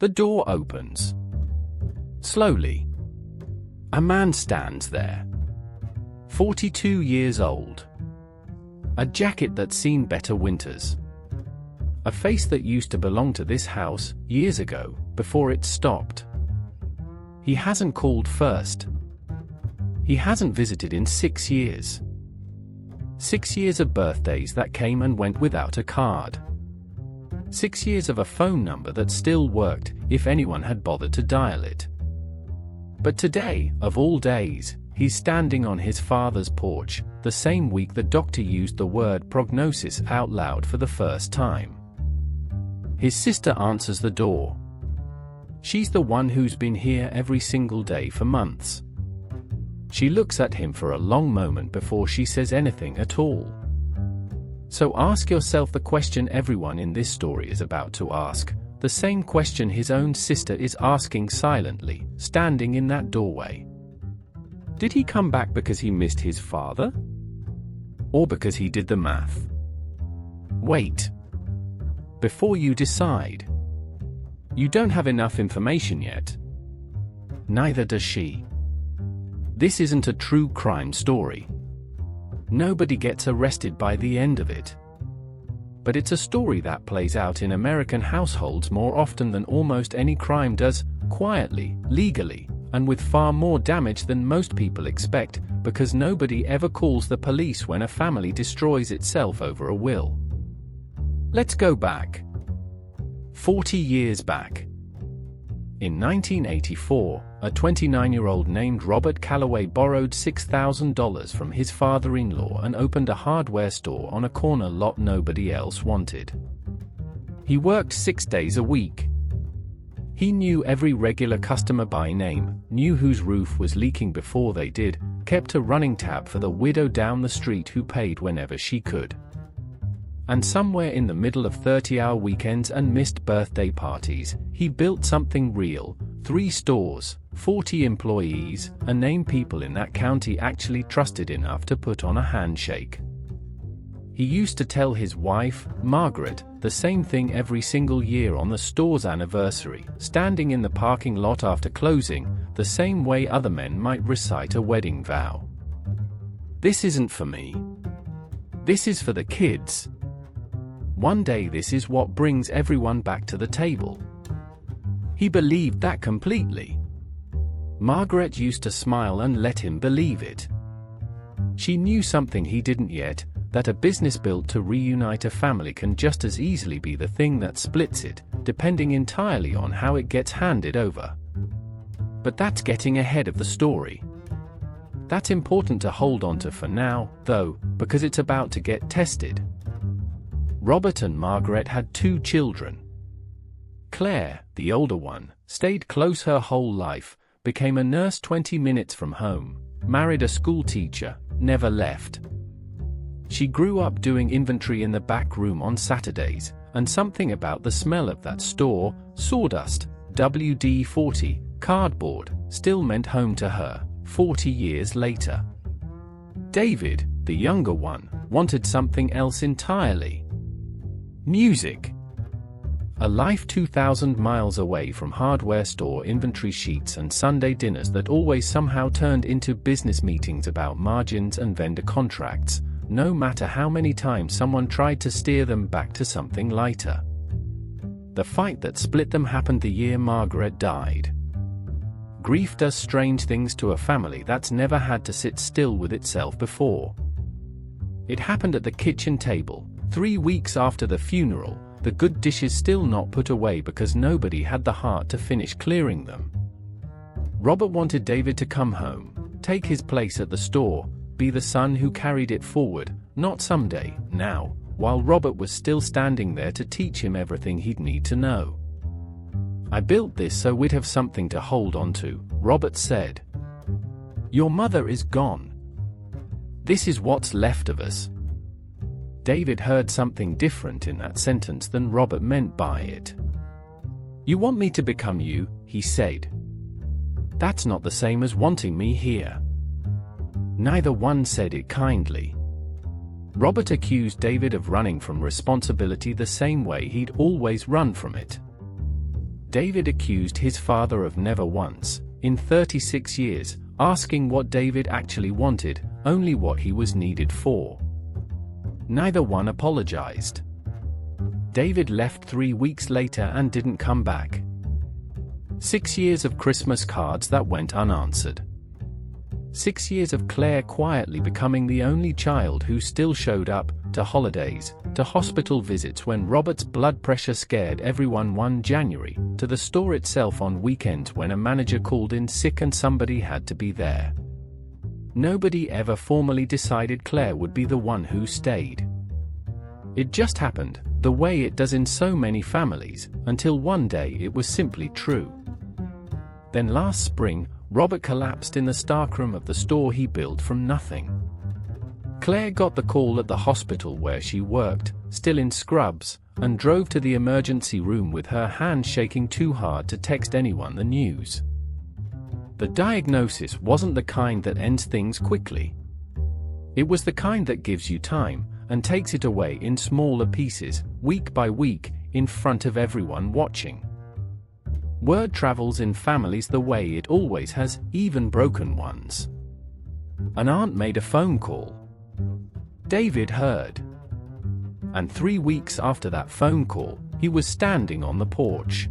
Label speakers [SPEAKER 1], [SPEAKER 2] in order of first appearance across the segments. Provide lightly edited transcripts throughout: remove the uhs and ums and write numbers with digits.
[SPEAKER 1] The door opens. Slowly. A man stands there. 42 years old. A jacket that's seen better winters. A face that used to belong to this house years ago, before it stopped. He hasn't called first. He hasn't visited in 6 years. 6 years of birthdays that came and went without a card. 6 years of a phone number that still worked, if anyone had bothered to dial it. But today, of all days, he's standing on his father's porch, the same week the doctor used the word prognosis out loud for the first time. His sister answers the door. She's the one who's been here every single day for months. She looks at him for a long moment before she says anything at all. So ask yourself the question everyone in this story is about to ask, the same question his own sister is asking silently, standing in that doorway. Did he come back because he missed his father? Or because he did the math? Wait. Before you decide. You don't have enough information yet. Neither does she. This isn't a true crime story. Nobody gets arrested by the end of it. But it's a story that plays out in American households more often than almost any crime does, quietly, legally, and with far more damage than most people expect, because nobody ever calls the police when a family destroys itself over a will. Let's go back. 40 years back. In 1984, a 29-year-old named Robert Calloway borrowed $6,000 from his father-in-law and opened a hardware store on a corner lot nobody else wanted. He worked 6 days a week. He knew every regular customer by name, knew whose roof was leaking before they did, kept a running tab for the widow down the street who paid whenever she could. And somewhere in the middle of 30-hour weekends and missed birthday parties, he built something real: 3 stores, 40 employees, a name people in that county actually trusted enough to put on a handshake. He used to tell his wife, Margaret, the same thing every single year on the store's anniversary, standing in the parking lot after closing, the same way other men might recite a wedding vow. This isn't for me. This is for the kids. One day this is what brings everyone back to the table. He believed that completely. Margaret used to smile and let him believe it. She knew something he didn't yet, that a business built to reunite a family can just as easily be the thing that splits it, depending entirely on how it gets handed over. But that's getting ahead of the story. That's important to hold on to for now, though, because it's about to get tested. Robert and Margaret had 2 children. Claire, the older one, stayed close her whole life, became a nurse 20 minutes from home, married a school teacher, never left. She grew up doing inventory in the back room on Saturdays, and something about the smell of that store, sawdust, WD-40, cardboard, still meant home to her, 40 years later. David, the younger one, wanted something else entirely. Music. A life 2,000 miles away from hardware store inventory sheets and Sunday dinners that always somehow turned into business meetings about margins and vendor contracts, no matter how many times someone tried to steer them back to something lighter. The fight that split them happened the year Margaret died. Grief does strange things to a family that's never had to sit still with itself before. It happened at the kitchen table, 3 weeks after the funeral, the good dishes still not put away because nobody had the heart to finish clearing them. Robert wanted David to come home, take his place at the store, be the son who carried it forward, not someday, now, while Robert was still standing there to teach him everything he'd need to know. "I built this so we'd have something to hold on to," Robert said. "Your mother is gone. This is what's left of us." David heard something different in that sentence than Robert meant by it. "You want me to become you," he said. "That's not the same as wanting me here." Neither one said it kindly. Robert accused David of running from responsibility the same way he'd always run from it. David accused his father of never once, in 36 years, asking what David actually wanted, only what he was needed for. Neither one apologized. David left 3 weeks later and didn't come back. 6 years of Christmas cards that went unanswered. 6 years of Claire quietly becoming the only child who still showed up, to holidays, to hospital visits when Robert's blood pressure scared everyone one January, to the store itself on weekends when a manager called in sick and somebody had to be there. Nobody ever formally decided Claire would be the one who stayed. It just happened, the way it does in so many families, until one day it was simply true. Then last spring, Robert collapsed in the stockroom of the store he built from nothing. Claire got the call at the hospital where she worked, still in scrubs, and drove to the emergency room with her hand shaking too hard to text anyone the news. The diagnosis wasn't the kind that ends things quickly. It was the kind that gives you time, and takes it away in smaller pieces, week by week, in front of everyone watching. Word travels in families the way it always has, even broken ones. An aunt made a phone call. David heard. And 3 weeks after that phone call, he was standing on the porch.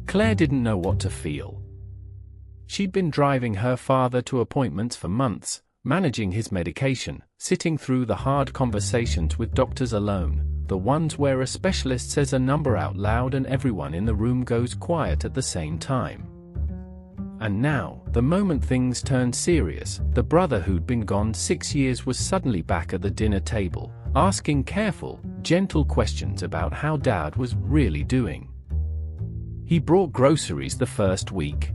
[SPEAKER 1] Claire didn't know what to feel. She'd been driving her father to appointments for months, managing his medication, sitting through the hard conversations with doctors alone, the ones where a specialist says a number out loud and everyone in the room goes quiet at the same time. And now, the moment things turned serious, the brother who'd been gone 6 years was suddenly back at the dinner table, asking careful, gentle questions about how Dad was really doing. He brought groceries the first week.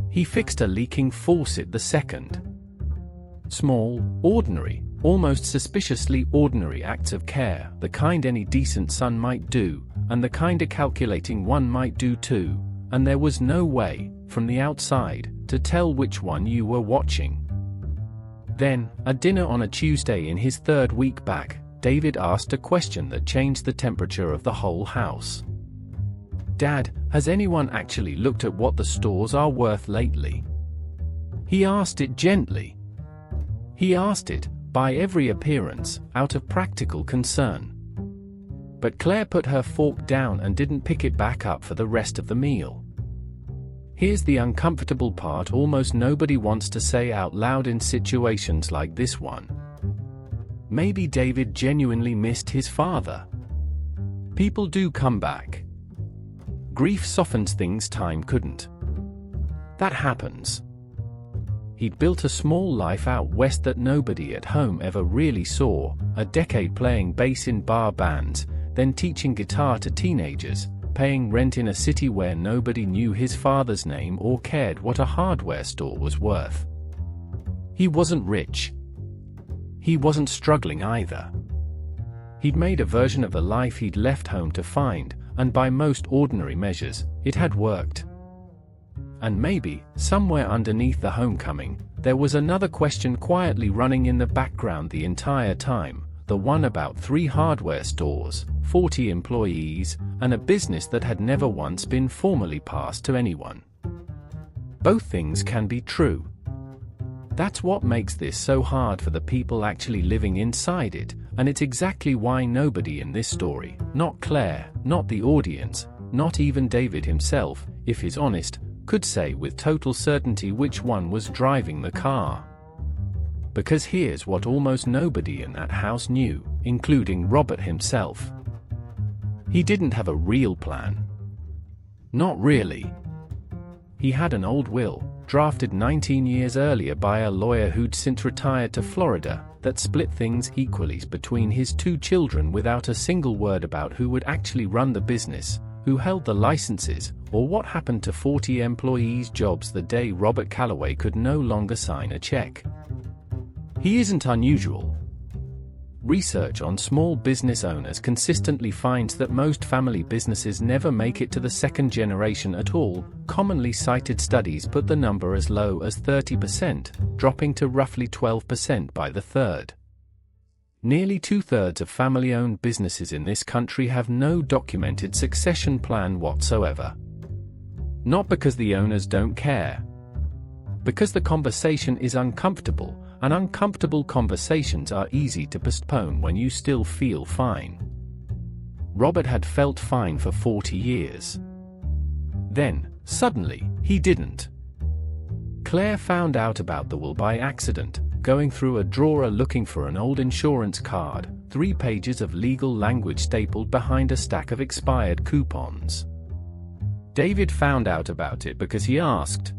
[SPEAKER 1] He fixed a leaking faucet the second. Small, ordinary, almost suspiciously ordinary acts of care, the kind any decent son might do, and the kind a calculating one might do too, and there was no way, from the outside, to tell which one you were watching. Then, at dinner on a Tuesday in his 3rd week back, David asked a question that changed the temperature of the whole house. "Dad, has anyone actually looked at what the stores are worth lately?" He asked it gently. He asked it, by every appearance, out of practical concern. But Claire put her fork down and didn't pick it back up for the rest of the meal. Here's the uncomfortable part almost nobody wants to say out loud in situations like this one. Maybe David genuinely missed his father. People do come back. Grief softens things time couldn't. That happens. He'd built a small life out west that nobody at home ever really saw, a decade playing bass in bar bands, then teaching guitar to teenagers, paying rent in a city where nobody knew his father's name or cared what a hardware store was worth. He wasn't rich. He wasn't struggling either. He'd made a version of the life he'd left home to find, and by most ordinary measures, it had worked. And maybe, somewhere underneath the homecoming, there was another question quietly running in the background the entire time, the one about 3 hardware stores, 40 employees, and a business that had never once been formally passed to anyone. Both things can be true. That's what makes this so hard for the people actually living inside it, and it's exactly why nobody in this story, not Claire, not the audience, not even David himself, if he's honest, could say with total certainty which one was driving the car. Because here's what almost nobody in that house knew, including Robert himself. He didn't have a real plan. Not really. He had an old will, drafted 19 years earlier by a lawyer who'd since retired to Florida, that split things equally between his 2 children without a single word about who would actually run the business, who held the licenses, or what happened to 40 employees' jobs the day Robert Calloway could no longer sign a check. He isn't unusual. Research on small business owners consistently finds that most family businesses never make it to the 2nd generation at all. Commonly cited studies put the number as low as 30%, dropping to roughly 12% by the 3rd. Nearly two-thirds of family-owned businesses in this country have no documented succession plan whatsoever. Not because the owners don't care. Because the conversation is uncomfortable, and uncomfortable conversations are easy to postpone when you still feel fine. Robert had felt fine for 40 years. Then, suddenly, he didn't. Claire found out about the will by accident, going through a drawer looking for an old insurance card, 3 pages of legal language stapled behind a stack of expired coupons. David found out about it because he asked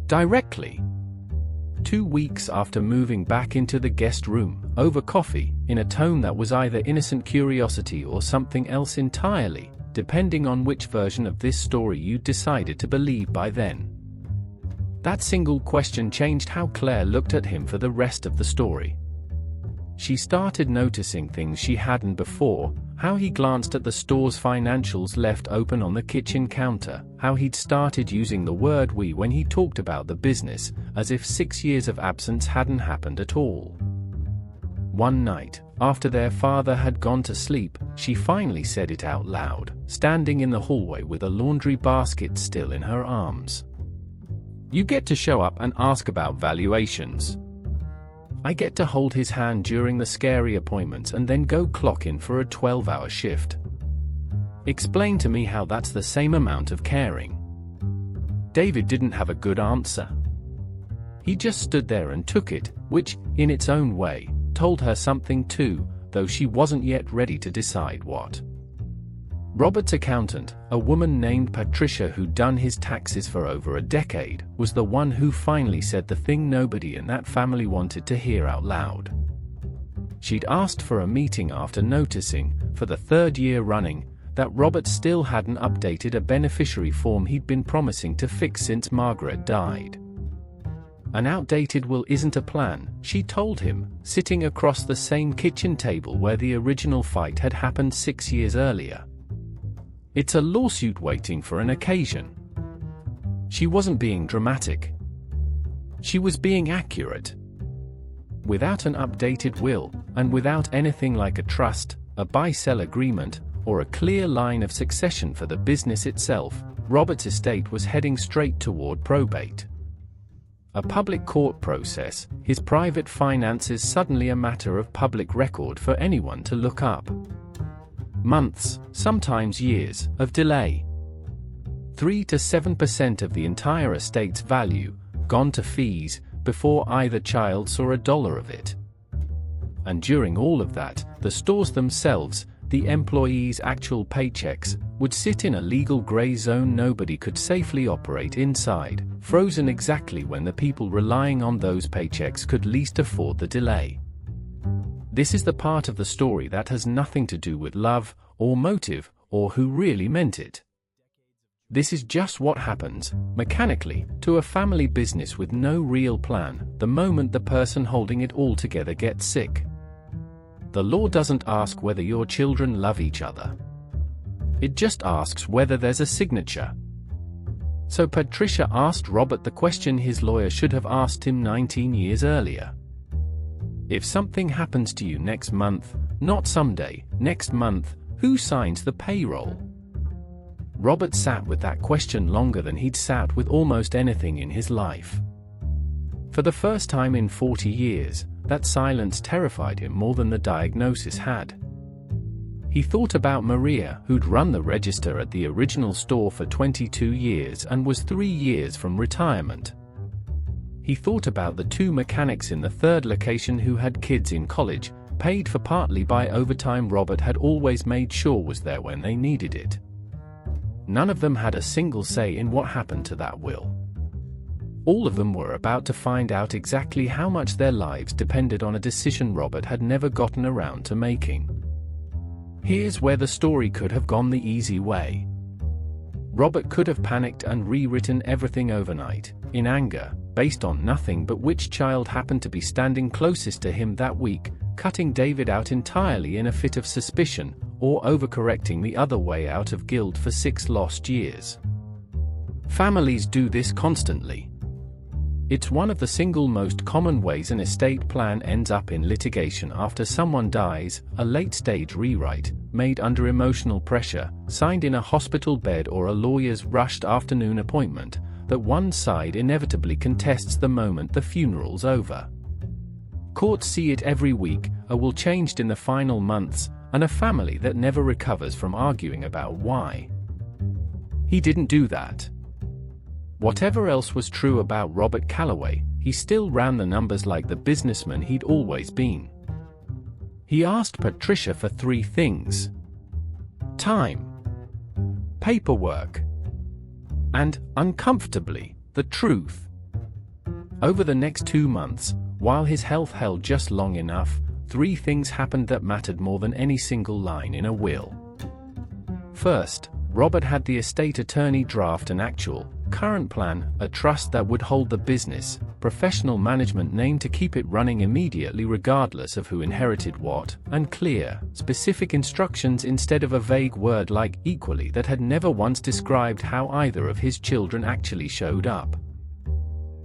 [SPEAKER 1] directly. 2 weeks after moving back into the guest room, over coffee, in a tone that was either innocent curiosity or something else entirely, depending on which version of this story you decided to believe by then. That single question changed how Claire looked at him for the rest of the story. She started noticing things she hadn't before, how he glanced at the store's financials left open on the kitchen counter, how he'd started using the word we when he talked about the business, as if 6 years of absence hadn't happened at all. One night, after their father had gone to sleep, she finally said it out loud, standing in the hallway with a laundry basket still in her arms. "You get to show up and ask about valuations. I get to hold his hand during the scary appointments and then go clock in for a 12-hour shift. Explain to me how that's the same amount of caring." David didn't have a good answer. He just stood there and took it, which, in its own way, told her something too, though she wasn't yet ready to decide what. Robert's accountant, a woman named Patricia who'd done his taxes for over a decade, was the one who finally said the thing nobody in that family wanted to hear out loud. She'd asked for a meeting after noticing, for the 3rd year running, that Robert still hadn't updated a beneficiary form he'd been promising to fix since Margaret died. "An outdated will isn't a plan," she told him, sitting across the same kitchen table where the original fight had happened 6 years earlier. "It's a lawsuit waiting for an occasion." She wasn't being dramatic. She was being accurate. Without an updated will, and without anything like a trust, a buy-sell agreement, or a clear line of succession for the business itself, Robert's estate was heading straight toward probate. A public court process, his private finances suddenly a matter of public record for anyone to look up. Months, sometimes years, of delay. 3 to 7% of the entire estate's value, gone to fees, before either child saw a dollar of it. And during all of that, the stores themselves, the employees' actual paychecks, would sit in a legal gray zone nobody could safely operate inside, frozen exactly when the people relying on those paychecks could least afford the delay. This is the part of the story that has nothing to do with love, or motive, or who really meant it. This is just what happens, mechanically, to a family business with no real plan, the moment the person holding it all together gets sick. The law doesn't ask whether your children love each other. It just asks whether there's a signature. So Patricia asked Robert the question his lawyer should have asked him 19 years earlier. If something happens to you next month, not someday, next month, who signs the payroll? Robert sat with that question longer than he'd sat with almost anything in his life. For the first time in 40 years, that silence terrified him more than the diagnosis had. He thought about Maria, who'd run the register at the original store for 22 years and was 3 years from retirement. He thought about the 2 mechanics in the 3rd location who had kids in college, paid for partly by overtime Robert had always made sure was there when they needed it. None of them had a single say in what happened to that will. All of them were about to find out exactly how much their lives depended on a decision Robert had never gotten around to making. Here's where the story could have gone the easy way. Robert could have panicked and rewritten everything overnight, in anger, based on nothing but which child happened to be standing closest to him that week, cutting David out entirely in a fit of suspicion, or overcorrecting the other way out of guilt for 6 lost years. Families do this constantly. It's one of the single most common ways an estate plan ends up in litigation after someone dies, a late-stage rewrite, made under emotional pressure, signed in a hospital bed, or a lawyer's rushed afternoon appointment, that one side inevitably contests the moment the funeral's over. Courts see it every week, a will changed in the final months, and a family that never recovers from arguing about why. He didn't do that. Whatever else was true about Robert Calloway, he still ran the numbers like the businessman he'd always been. He asked Patricia for 3 things: time, paperwork, and, uncomfortably, the truth. Over the next 2 months, while his health held just long enough, 3 things happened that mattered more than any single line in a will. First, Robert had the estate attorney draft an actual, current plan, a trust that would hold the business, professional management name to keep it running immediately regardless of who inherited what, and clear, specific instructions instead of a vague word like equally that had never once described how either of his children actually showed up.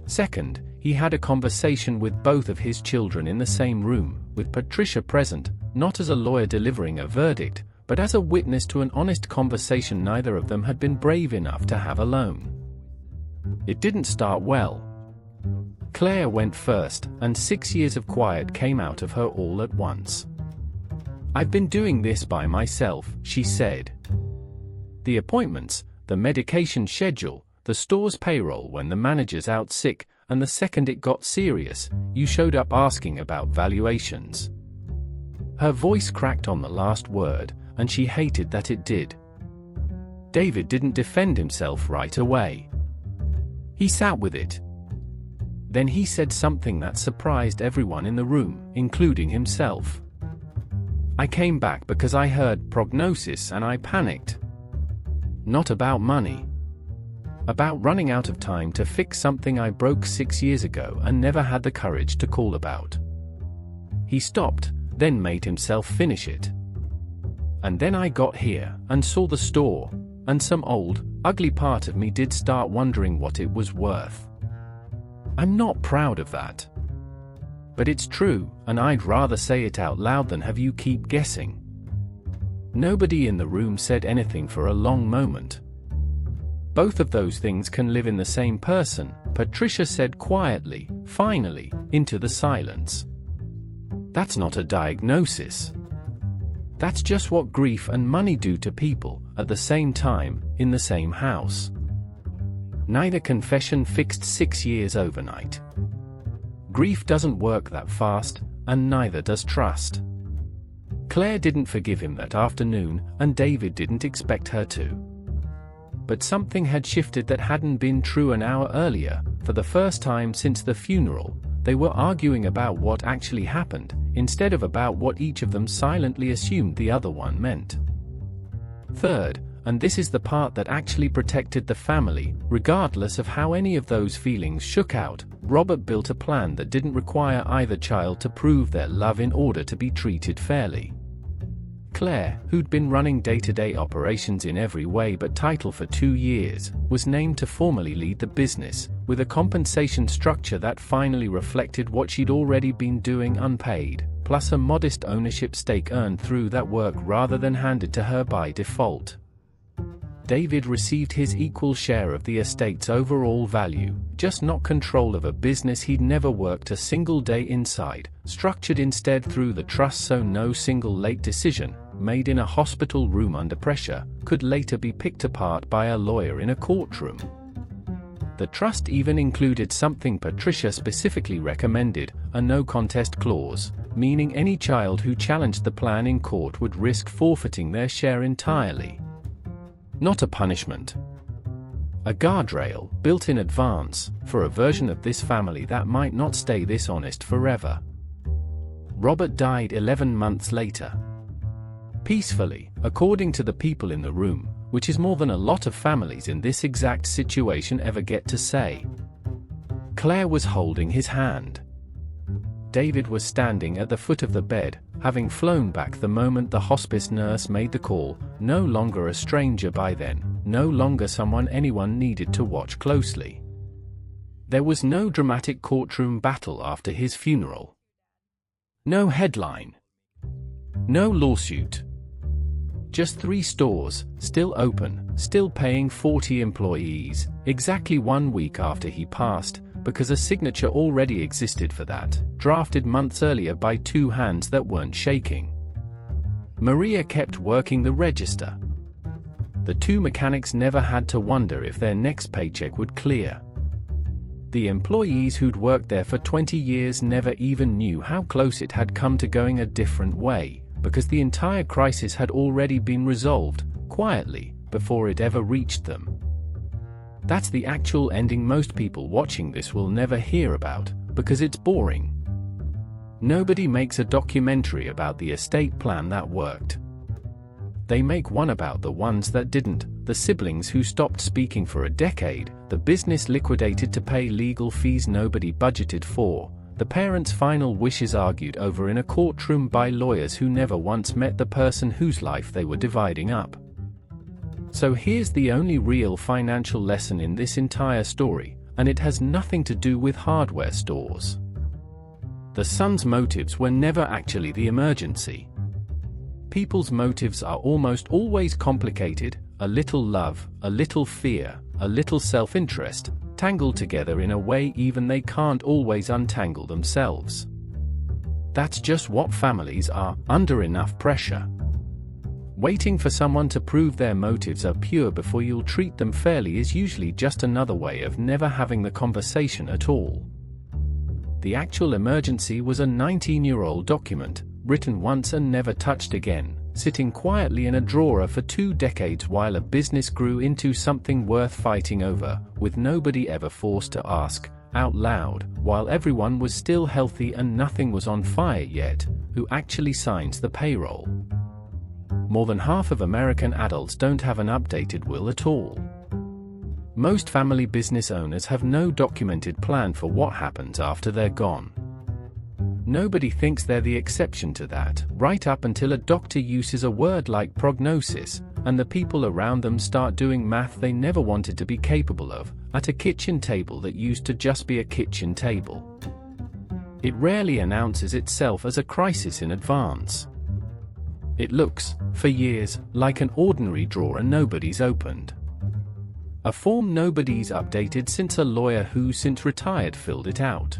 [SPEAKER 1] Second, he had a conversation with both of his children in the same room, with Patricia present, not as a lawyer delivering a verdict, but as a witness to an honest conversation neither of them had been brave enough to have alone. It didn't start well. Claire went first, and 6 years of quiet came out of her all at once. "I've been doing this by myself," she said. The appointments, the medication schedule, the store's payroll when the manager's out sick, and the second it got serious, you showed up asking about valuations. Her voice cracked on the last word, and she hated that it did. David didn't defend himself right away. He sat with it. Then he said something that surprised everyone in the room, including himself. "I came back because I heard prognosis and I panicked. Not about money. About running out of time to fix something I broke 6 years ago and never had the courage to call about." He stopped, then made himself finish it. "And then I got here, and saw the store, and some old, ugly part of me did start wondering what it was worth. I'm not proud of that. But it's true, and I'd rather say it out loud than have you keep guessing." Nobody in the room said anything for a long moment. "Both of those things can live in the same person," Patricia said quietly, finally, into the silence. "That's not a diagnosis. That's just what grief and money do to people, at the same time, in the same house. Neither confession fixed 6 years overnight. Grief doesn't work that fast, and neither does trust." Claire didn't forgive him that afternoon, and David didn't expect her to. But something had shifted that hadn't been true an hour earlier. For the first time since the funeral, they were arguing about what actually happened, instead of about what each of them silently assumed the other one meant. Third, and this is the part that actually protected the family, regardless of how any of those feelings shook out, Robert built a plan that didn't require either child to prove their love in order to be treated fairly. Claire, who'd been running day-to-day operations in every way but title for 2 years, was named to formally lead the business, with a compensation structure that finally reflected what she'd already been doing unpaid, plus a modest ownership stake earned through that work rather than handed to her by default. David received his equal share of the estate's overall value, just not control of a business he'd never worked a single day inside, structured instead through the trust so no single late decision, made in a hospital room under pressure, could later be picked apart by a lawyer in a courtroom. The trust even included something Patricia specifically recommended, a no-contest clause, meaning any child who challenged the plan in court would risk forfeiting their share entirely. Not a punishment. A guardrail, built in advance, for a version of this family that might not stay this honest forever. Robert died 11 months later. Peacefully, according to the people in the room, which is more than a lot of families in this exact situation ever get to say. Claire was holding his hand. David was standing at the foot of the bed, having flown back the moment the hospice nurse made the call, no longer a stranger by then, no longer someone anyone needed to watch closely. There was no dramatic courtroom battle after his funeral. No headline. No lawsuit. Just 3 stores, still open, still paying 40 employees, exactly 1 week after he passed, because a signature already existed for that, drafted months earlier by 2 hands that weren't shaking. Maria kept working the register. The 2 mechanics never had to wonder if their next paycheck would clear. The employees who'd worked there for 20 years never even knew how close it had come to going a different way, because the entire crisis had already been resolved, quietly, before it ever reached them. That's the actual ending most people watching this will never hear about, because it's boring. Nobody makes a documentary about the estate plan that worked. They make one about the ones that didn't, the siblings who stopped speaking for a decade, the business liquidated to pay legal fees nobody budgeted for, the parents' final wishes argued over in a courtroom by lawyers who never once met the person whose life they were dividing up. So here's the only real financial lesson in this entire story, and it has nothing to do with hardware stores. The son's motives were never actually the emergency. People's motives are almost always complicated, a little love, a little fear, a little self-interest, tangled together in a way even they can't always untangle themselves. That's just what families are, under enough pressure. Waiting for someone to prove their motives are pure before you'll treat them fairly is usually just another way of never having the conversation at all. The actual emergency was a 19-year-old document, written once and never touched again, sitting quietly in a drawer for 2 decades while a business grew into something worth fighting over, with nobody ever forced to ask, out loud, while everyone was still healthy and nothing was on fire yet, who actually signs the payroll. More than half of American adults don't have an updated will at all. Most family business owners have no documented plan for what happens after they're gone. Nobody thinks they're the exception to that, right up until a doctor uses a word like prognosis, and the people around them start doing math they never wanted to be capable of, at a kitchen table that used to just be a kitchen table. It rarely announces itself as a crisis in advance. It looks, for years, like an ordinary drawer nobody's opened. A form nobody's updated since a lawyer who since retired filled it out.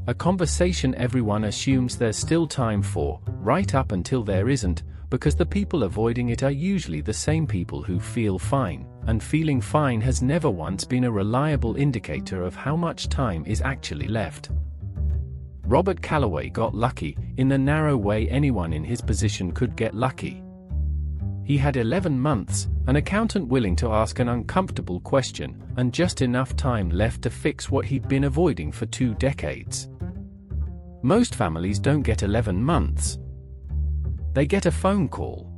[SPEAKER 1] A conversation everyone assumes there's still time for, right up until there isn't, because the people avoiding it are usually the same people who feel fine, and feeling fine has never once been a reliable indicator of how much time is actually left. Robert Calloway got lucky, in the narrow way anyone in his position could get lucky. He had 11 months, an accountant willing to ask an uncomfortable question, and just enough time left to fix what he'd been avoiding for 2 decades. Most families don't get 11 months. They get a phone call.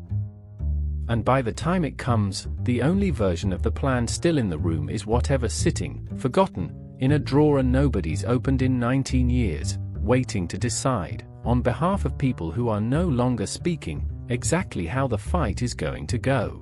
[SPEAKER 1] And by the time it comes, the only version of the plan still in the room is whatever's sitting, forgotten, in a drawer nobody's opened in 19 years, waiting to decide, on behalf of people who are no longer speaking, exactly how the fight is going to go.